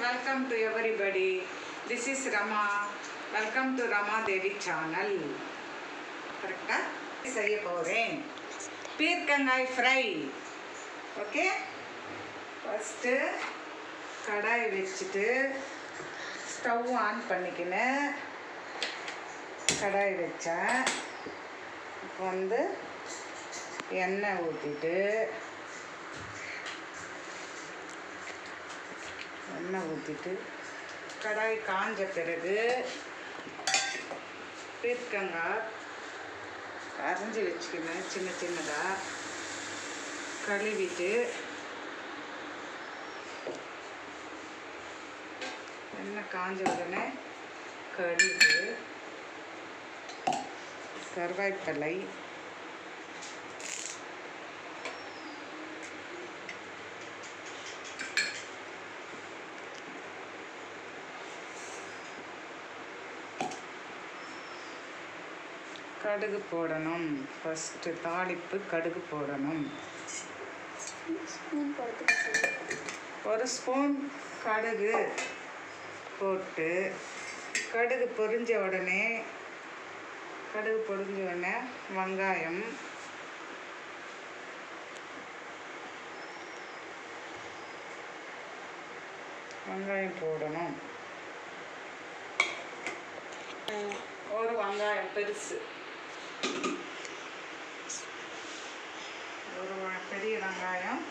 welcome to everybody. This is Rama. Welcome to Rama Devi channel. Correct? செய்ய போறேன் பீர்க்கங்காய் fry. Okay, first கடாய் வச்சுட்டு stove on பண்ணிக்கினேன். கடாய் வச்சேன். இப்போ எண்ணெய் ஊற்றிட்டு கடாய் காஞ்ச பிறகு பீர்க்கங்காய் அரைஞ்சி வச்சுக்கணும். சின்ன சின்னதாக கழுவிட்டு எண்ணெய் காஞ்ச உடனே கடுகு, கருவேப்பிலை, கடுகு போடணும். ஃபஸ்ட்டு தாளிப்பு கடுகு போடணும். ஒரு ஸ்பூன் கடுகு போட்டு கடுகு பொரிஞ்ச உடனே வெங்காயம், போடணும். ஒரு வெங்காயம் பெருசு, ஒரு பெரிய வெங்காயம்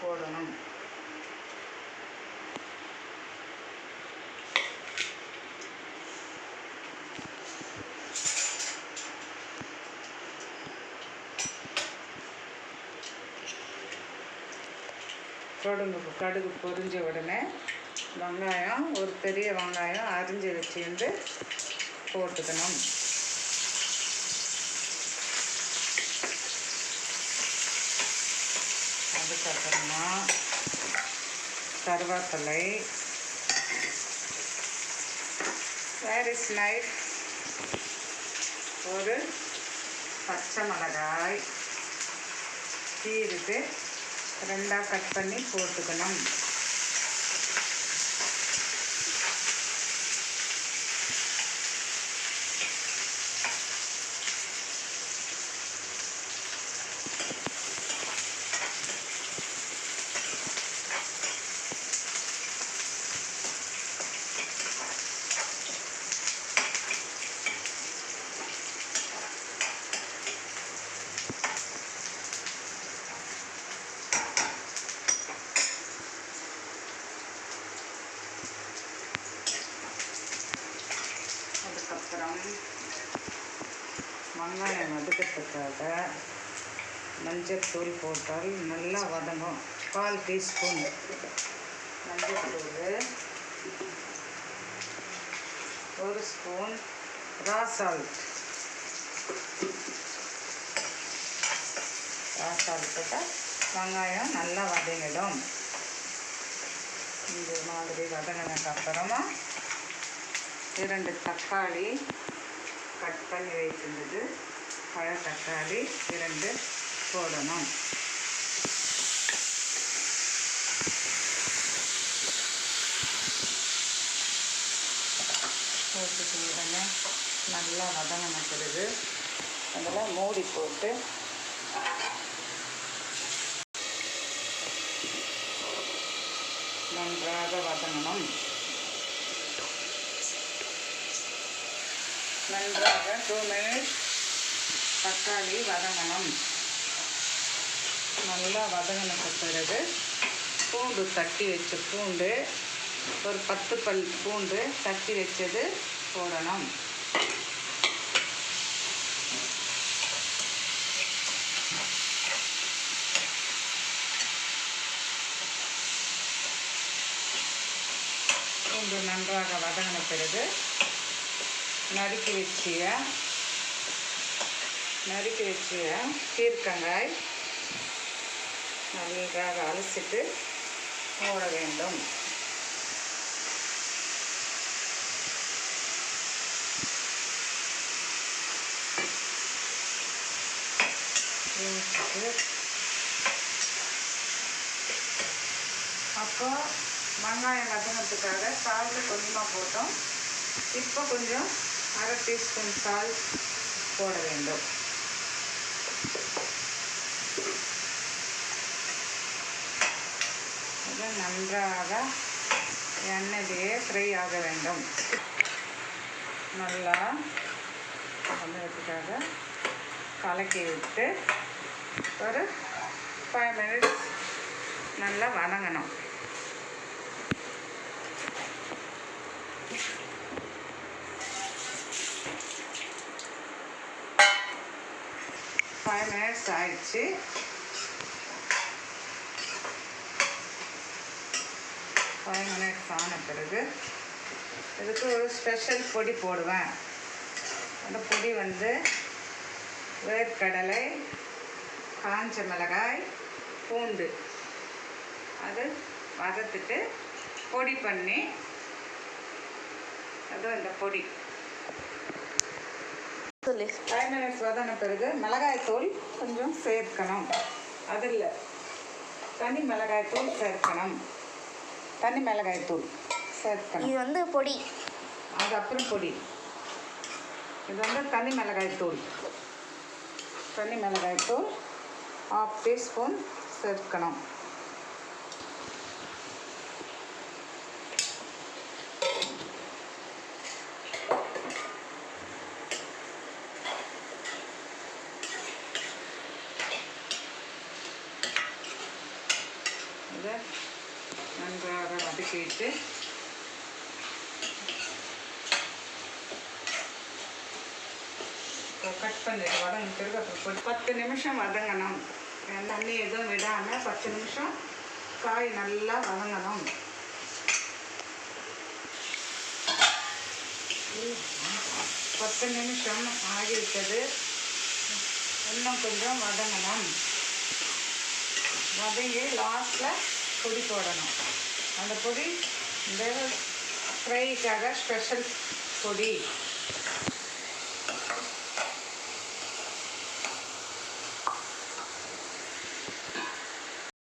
போடணும். கடுகு பொரிஞ்ச உடனே வெங்காயம், ஒரு பெரிய வெங்காயம் அரிஞ்சு வச்சுருந்து போட்டுக்கணும். அதுக்கப்புறமா கருவேப்பிலை, வேரிஸ் நைஃப், ஒரு பச்சை மிளகாய் கீறிட்டு ரெண்டாக கட் பண்ணி போட்டுக்கணும். அதுக்கப்புறம் வெங்காயம் வதக்கிறதுக்காக மஞ்சத்தூள் போட்டால் நல்லா வதங்கும். 1/4 டீஸ்பூன் மஞ்சத்தூள், 1 ஸ்பூன் ரா சால்ட் போட்டால் வெங்காயம் நல்லா வதங்கிடும். இந்த மாதிரி வதங்கினதுக்கு அப்புறமா 2 தக்காளி கட் பண்ணி வைத்திருந்தது, பழ தக்காளி 2 போடணும். போட்டுட்டு உடனே நல்லா வதங்கின பிறகு அதில் மூடி போட்டு நன்றாக வதங்கணும். நன்றாக 2 மினிட்ஸ் தக்காளி வதங்கணும். நல்லா வதங்கினதுக்கு பிறகு பூண்டு தட்டி வச்ச பூண்டு, ஒரு 10 பல் பூண்டு தட்டி வச்சது போடணும். பூண்டு நன்றாக வதங்கின பிறகு நறுக்கி வச்சிய பீர்க்கங்காய் நன்றாக அலசிட்டு போட வேண்டும். அப்போ வெங்காயம் வதங்கிறதுக்காக சால்ட்டு கொஞ்சமாக போட்டோம். இப்போ கொஞ்சம் அரை டீஸ்பூன் சால்ட் போட வேண்டும். இது நன்றாக எண்ணெயிலேயே ஃப்ரை ஆக வேண்டும். நல்லா வதங்கிறதுக்காக கலக்கி விட்டு ஒரு 5 மினிட்ஸ் நல்லா வதங்கணும். ஃபைவ் மினிட்ஸ் ஆயிடுச்சு. ஃபைவ் மினிட்ஸ் ஆன பிறகு இதுக்கு ஒரு ஸ்பெஷல் பொடி போடுவேன். அந்த பொடி வந்து வேர்க்கடலை, காஞ்ச மிளகாய், பூண்டு அது வதத்துட்டு பொடி பண்ணி அது அந்த பொடி 5 மினிட்ஸ் வதன பிறகு மிளகாய்த்தூள் கொஞ்சம் சேர்க்கணும். அதில் தனி மிளகாய்த்தூள் சேர்க்கணும். தனி மிளகாய்த்தூள் சேர்க்கணும். இது வந்து பொடி, அது அப்புறம் பொடி. இது வந்து தனி மிளகாய்த்தூள். தனி மிளகாய்த்தூள் 1/2 டீஸ்பூன் சேர்க்கணும். இதை நன்றாக வதக்கிட்டு கட் பண்ணிட்டு வதங்க பிறகு அப்புறம் 10 நிமிஷம் வதங்கணும். தண்ணி எதுவும் விடாமல் 10 நிமிஷம் காய் நல்லா வதங்கணும். 10 நிமிஷம் ஆகிவிட்டது. இன்னும் கொஞ்சம் வதங்கணும். வதங்கி லாஸ்ட்டில் பொடி போடணும். அந்த பொடி இந்த ஃப்ரைக்காக ஸ்பெஷல் பொடி.